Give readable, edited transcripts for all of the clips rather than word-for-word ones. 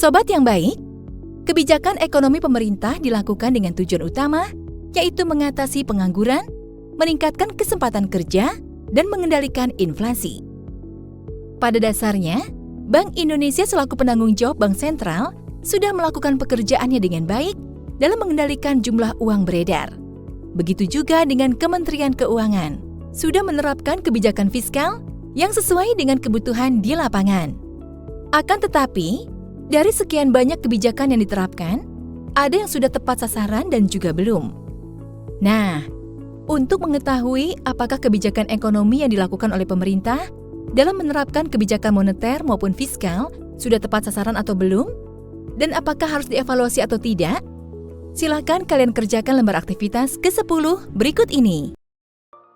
Sobat yang baik, kebijakan ekonomi pemerintah dilakukan dengan tujuan utama, yaitu mengatasi pengangguran, meningkatkan kesempatan kerja, dan mengendalikan inflasi. Pada dasarnya, Bank Indonesia selaku penanggung jawab Bank Sentral sudah melakukan pekerjaannya dengan baik dalam mengendalikan jumlah uang beredar. Begitu juga dengan Kementerian Keuangan, sudah menerapkan kebijakan fiskal yang sesuai dengan kebutuhan di lapangan. Akan tetapi, dari sekian banyak kebijakan yang diterapkan, ada yang sudah tepat sasaran dan juga belum. Nah, untuk mengetahui apakah kebijakan ekonomi yang dilakukan oleh pemerintah dalam menerapkan kebijakan moneter maupun fiskal sudah tepat sasaran atau belum, dan apakah harus dievaluasi atau tidak, silakan kalian kerjakan lembar aktivitas ke-10 berikut ini.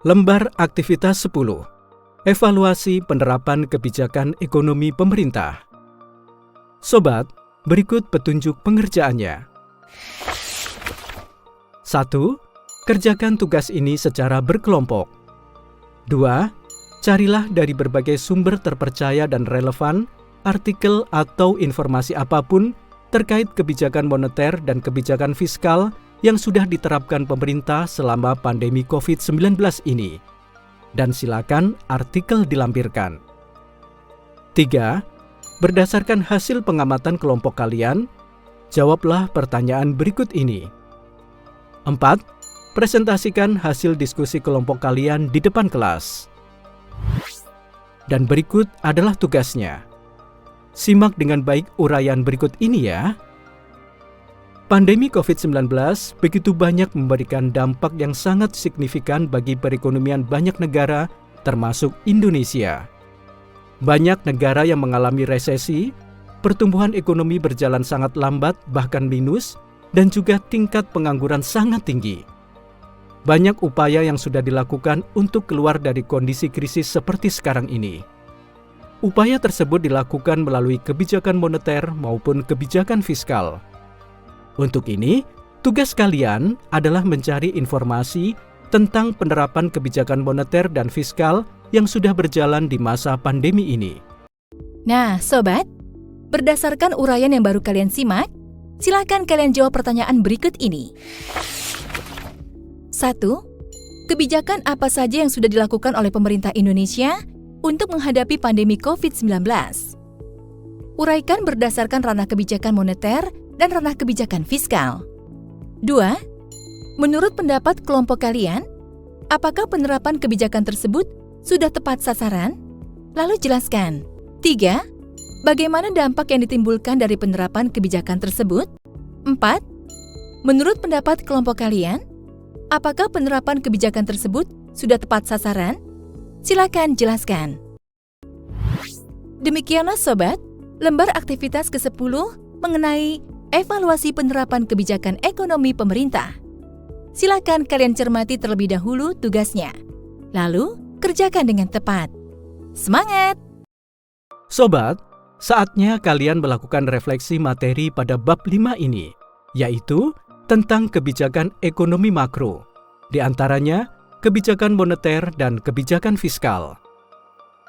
Lembar aktivitas 10. Evaluasi penerapan kebijakan ekonomi pemerintah. Sobat, berikut petunjuk pengerjaannya. 1. Kerjakan tugas ini secara berkelompok. 2. Carilah dari berbagai sumber terpercaya dan relevan artikel atau informasi apapun terkait kebijakan moneter dan kebijakan fiskal yang sudah diterapkan pemerintah selama pandemi COVID-19 ini. Dan silakan artikel dilampirkan. 3. Berdasarkan hasil pengamatan kelompok kalian, jawablah pertanyaan berikut ini. 4. Presentasikan hasil diskusi kelompok kalian di depan kelas. Dan berikut adalah tugasnya. Simak dengan baik uraian berikut ini ya. Pandemi COVID-19 begitu banyak memberikan dampak yang sangat signifikan bagi perekonomian banyak negara, termasuk Indonesia. Banyak negara yang mengalami resesi, pertumbuhan ekonomi berjalan sangat lambat bahkan minus, dan juga tingkat pengangguran sangat tinggi. Banyak upaya yang sudah dilakukan untuk keluar dari kondisi krisis seperti sekarang ini. Upaya tersebut dilakukan melalui kebijakan moneter maupun kebijakan fiskal. Untuk ini, tugas kalian adalah mencari informasi tentang penerapan kebijakan moneter dan fiskal yang sudah berjalan di masa pandemi ini. Nah, Sobat, berdasarkan uraian yang baru kalian simak, silakan kalian jawab pertanyaan berikut ini. 1. Kebijakan apa saja yang sudah dilakukan oleh pemerintah Indonesia untuk menghadapi pandemi COVID-19? Uraikan berdasarkan ranah kebijakan moneter dan ranah kebijakan fiskal. 2. Menurut pendapat kelompok kalian, apakah penerapan kebijakan tersebut sudah tepat sasaran? Lalu jelaskan. 3. Bagaimana dampak yang ditimbulkan dari penerapan kebijakan tersebut? 4. Menurut pendapat kelompok kalian, apakah penerapan kebijakan tersebut sudah tepat sasaran? Silakan jelaskan. Demikianlah Sobat, lembar aktivitas ke-10 mengenai evaluasi penerapan kebijakan ekonomi pemerintah. Silakan kalian cermati terlebih dahulu tugasnya. Lalu, kerjakan dengan tepat. Semangat! Sobat, saatnya kalian melakukan refleksi materi pada bab 5 ini, yaitu tentang kebijakan ekonomi makro, di antaranya kebijakan moneter dan kebijakan fiskal.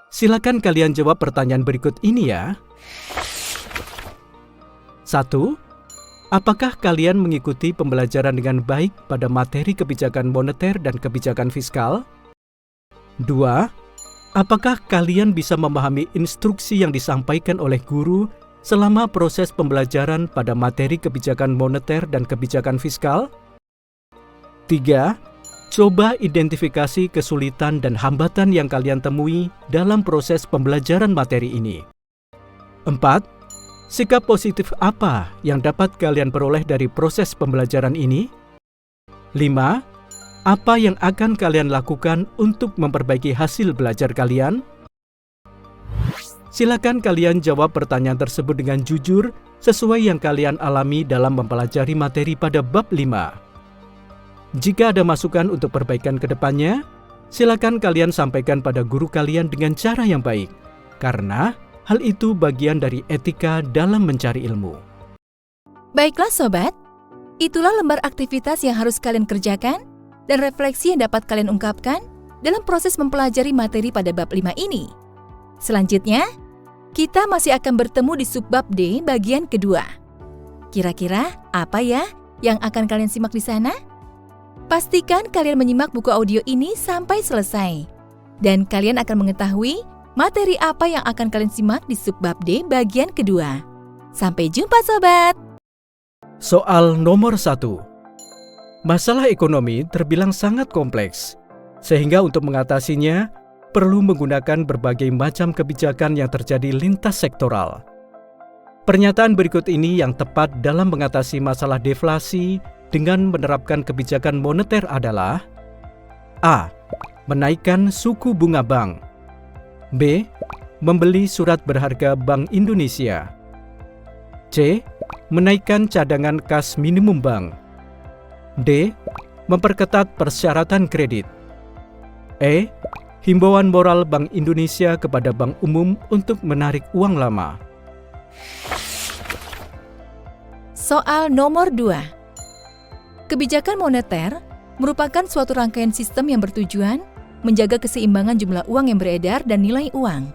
Silakan kalian jawab pertanyaan berikut ini ya. 1. Apakah kalian mengikuti pembelajaran dengan baik pada materi kebijakan moneter dan kebijakan fiskal? 2. Apakah kalian bisa memahami instruksi yang disampaikan oleh guru selama proses pembelajaran pada materi kebijakan moneter dan kebijakan fiskal? 3. Coba identifikasi kesulitan dan hambatan yang kalian temui dalam proses pembelajaran materi ini. 4. Sikap positif apa yang dapat kalian peroleh dari proses pembelajaran ini? 5. Apa yang akan kalian lakukan untuk memperbaiki hasil belajar kalian? Silakan kalian jawab pertanyaan tersebut dengan jujur sesuai yang kalian alami dalam mempelajari materi pada bab 5. Jika ada masukan untuk perbaikan ke depannya, silakan kalian sampaikan pada guru kalian dengan cara yang baik, karena hal itu bagian dari etika dalam mencari ilmu. Baiklah Sobat, itulah lembar aktivitas yang harus kalian kerjakan dan refleksi yang dapat kalian ungkapkan dalam proses mempelajari materi pada bab 5 ini. Selanjutnya, Kita masih akan bertemu di subbab D bagian kedua. Kira-kira apa ya yang akan kalian simak di sana? Pastikan kalian menyimak buku audio ini sampai selesai. Dan kalian akan mengetahui materi apa yang akan kalian simak di subbab D bagian kedua. Sampai jumpa sobat! Soal nomor 1. Masalah ekonomi terbilang sangat kompleks, sehingga untuk mengatasinya perlu menggunakan berbagai macam kebijakan yang terjadi lintas sektoral. Pernyataan berikut ini yang tepat dalam mengatasi masalah deflasi dengan menerapkan kebijakan moneter adalah: A. Menaikkan suku bunga bank. B. Membeli surat berharga Bank Indonesia. C. Menaikkan cadangan kas minimum bank. D. Memperketat persyaratan kredit. E. Himbauan moral Bank Indonesia kepada bank umum untuk menarik uang lama. Soal nomor 2. Kebijakan moneter merupakan suatu rangkaian sistem yang bertujuan menjaga keseimbangan jumlah uang yang beredar dan nilai uang.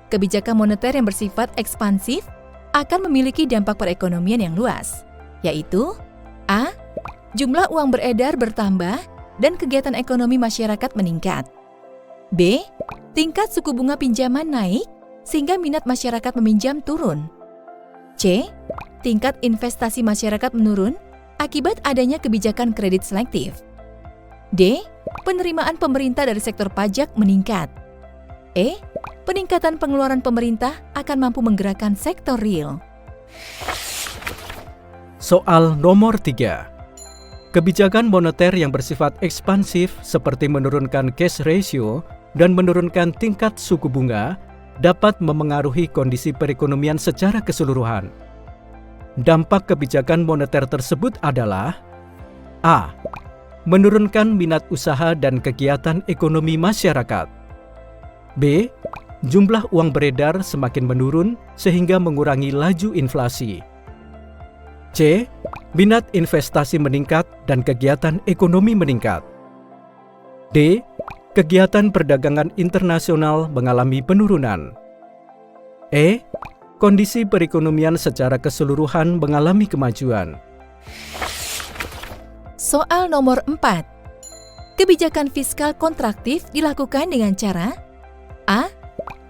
Kebijakan moneter yang bersifat ekspansif akan memiliki dampak perekonomian yang luas, yaitu A. Jumlah uang beredar bertambah dan kegiatan ekonomi masyarakat meningkat. B. Tingkat suku bunga pinjaman naik sehingga minat masyarakat meminjam turun. C. Tingkat investasi masyarakat menurun akibat adanya kebijakan kredit selektif. D. Penerimaan pemerintah dari sektor pajak meningkat. E. Peningkatan pengeluaran pemerintah akan mampu menggerakkan sektor real. Soal nomor 3. Kebijakan moneter yang bersifat ekspansif seperti menurunkan cash ratio dan menurunkan tingkat suku bunga dapat memengaruhi kondisi perekonomian secara keseluruhan. Dampak kebijakan moneter tersebut adalah: A. Menurunkan minat usaha dan kegiatan ekonomi masyarakat. B. Jumlah uang beredar semakin menurun sehingga mengurangi laju inflasi. C. Minat investasi meningkat dan kegiatan ekonomi meningkat. D. Kegiatan perdagangan internasional mengalami penurunan. E. Kondisi perekonomian secara keseluruhan mengalami kemajuan. Soal nomor 4. Kebijakan fiskal kontraktif dilakukan dengan cara: A.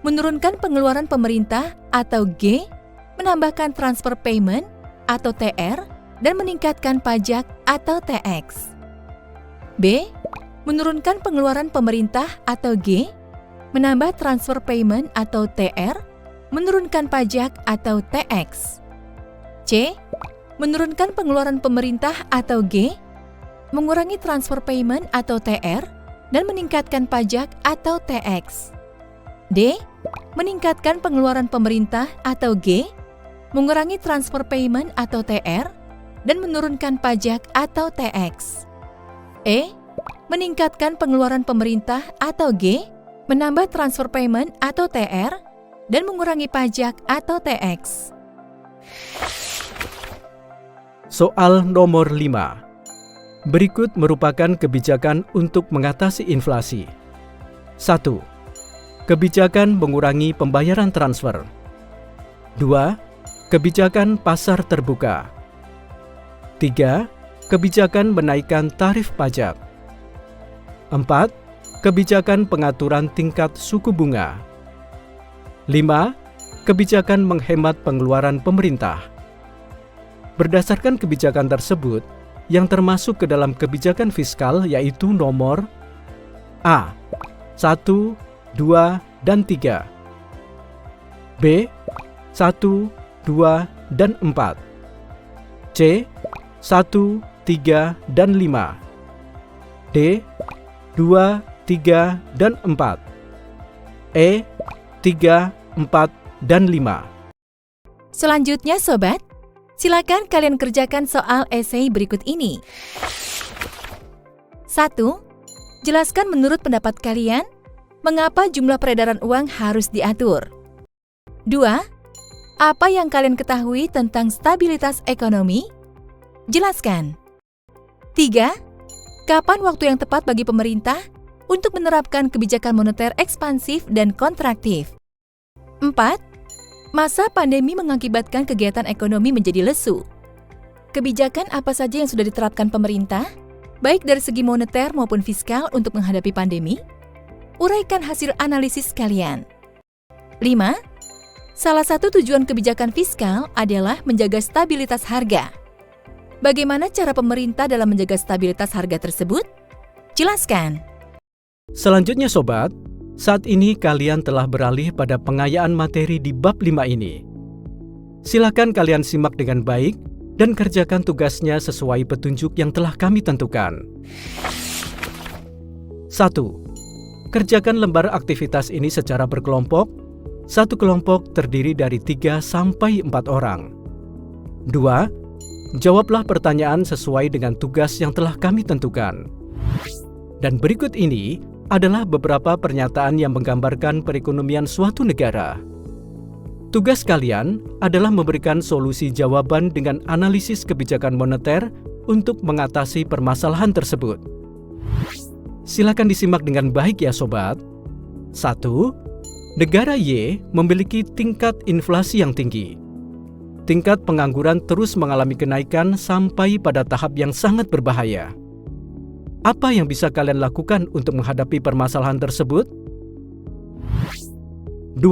Menurunkan pengeluaran pemerintah atau G. Menambahkan transfer payment atau TR dan meningkatkan pajak atau TX. B. Menurunkan pengeluaran pemerintah atau G. Menambah transfer payment atau TR, menurunkan pajak atau TX. C. Menurunkan pengeluaran pemerintah atau G. Mengurangi transfer payment atau TR dan meningkatkan pajak atau TX. D. Meningkatkan pengeluaran pemerintah atau G. Mengurangi transfer payment atau TR dan menurunkan pajak atau TX. E. Meningkatkan pengeluaran pemerintah atau G. Menambah transfer payment atau TR dan mengurangi pajak atau TX. Soal nomor 5. Berikut merupakan kebijakan untuk mengatasi inflasi. 1. Kebijakan mengurangi pembayaran transfer. 2. Kebijakan pasar terbuka. 3. Kebijakan menaikkan tarif pajak. 4. Kebijakan pengaturan tingkat suku bunga. 5. Kebijakan menghemat pengeluaran pemerintah. Berdasarkan kebijakan tersebut, yang termasuk ke dalam kebijakan fiskal yaitu nomor A. 1, 2, dan 3. B. 1, 2, dan 4. C. 1, 3, dan 5. D. 2, 3, dan 4. E. 3, 4, dan 5. Selanjutnya sobat, silakan kalian kerjakan soal esai berikut ini. 1. Jelaskan menurut pendapat kalian, mengapa jumlah peredaran uang harus diatur. 2. Apa yang kalian ketahui tentang stabilitas ekonomi? Jelaskan. 3. Kapan waktu yang tepat bagi pemerintah untuk menerapkan kebijakan moneter ekspansif dan kontraktif? 4. Masa pandemi mengakibatkan kegiatan ekonomi menjadi lesu. Kebijakan apa saja yang sudah diterapkan pemerintah, baik dari segi moneter maupun fiskal untuk menghadapi pandemi? Uraikan hasil analisis kalian. 5. Salah satu tujuan kebijakan fiskal adalah menjaga stabilitas harga. Bagaimana cara pemerintah dalam menjaga stabilitas harga tersebut? Jelaskan. Selanjutnya sobat, saat ini kalian telah beralih pada pengayaan materi di bab 5 ini. Silakan kalian simak dengan baik dan kerjakan tugasnya sesuai petunjuk yang telah kami tentukan. 1. Kerjakan lembar aktivitas ini secara berkelompok. Satu kelompok terdiri dari 3 sampai 4 orang. 2. Jawablah pertanyaan sesuai dengan tugas yang telah kami tentukan. Dan berikut ini adalah beberapa pernyataan yang menggambarkan perekonomian suatu negara. Tugas kalian adalah memberikan solusi jawaban dengan analisis kebijakan moneter untuk mengatasi permasalahan tersebut. Silakan disimak dengan baik ya sobat. 1. Negara Y memiliki tingkat inflasi yang tinggi. Tingkat pengangguran terus mengalami kenaikan sampai pada tahap yang sangat berbahaya. Apa yang bisa kalian lakukan untuk menghadapi permasalahan tersebut? 2.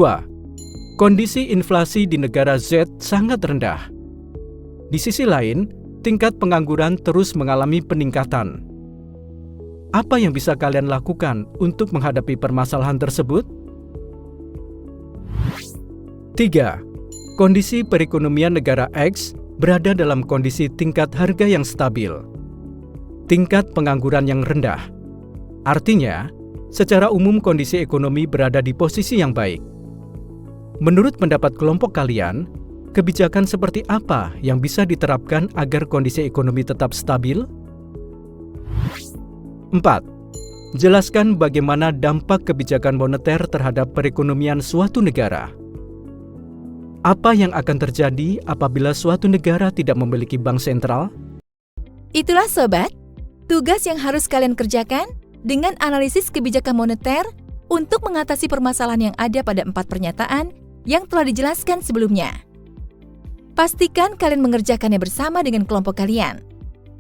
Kondisi inflasi di negara Z sangat rendah. Di sisi lain, tingkat pengangguran terus mengalami peningkatan. Apa yang bisa kalian lakukan untuk menghadapi permasalahan tersebut? 3. Kondisi perekonomian negara X berada dalam kondisi tingkat harga yang stabil. Tingkat pengangguran yang rendah. Artinya, secara umum kondisi ekonomi berada di posisi yang baik. Menurut pendapat kelompok kalian, kebijakan seperti apa yang bisa diterapkan agar kondisi ekonomi tetap stabil? 4. Jelaskan bagaimana dampak kebijakan moneter terhadap perekonomian suatu negara. Apa yang akan terjadi apabila suatu negara tidak memiliki bank sentral? Itulah sobat, tugas yang harus kalian kerjakan dengan analisis kebijakan moneter untuk mengatasi permasalahan yang ada pada 4 pernyataan yang telah dijelaskan sebelumnya. Pastikan kalian mengerjakannya bersama dengan kelompok kalian.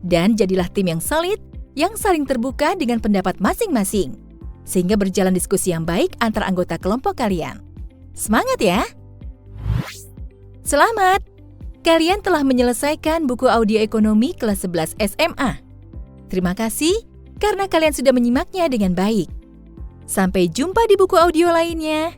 Dan jadilah tim yang solid, yang saling terbuka dengan pendapat masing-masing, sehingga berjalan diskusi yang baik antara anggota kelompok kalian. Semangat ya! Selamat! Kalian telah menyelesaikan buku audio ekonomi kelas 11 SMA. Terima kasih karena kalian sudah menyimaknya dengan baik. Sampai jumpa di buku audio lainnya.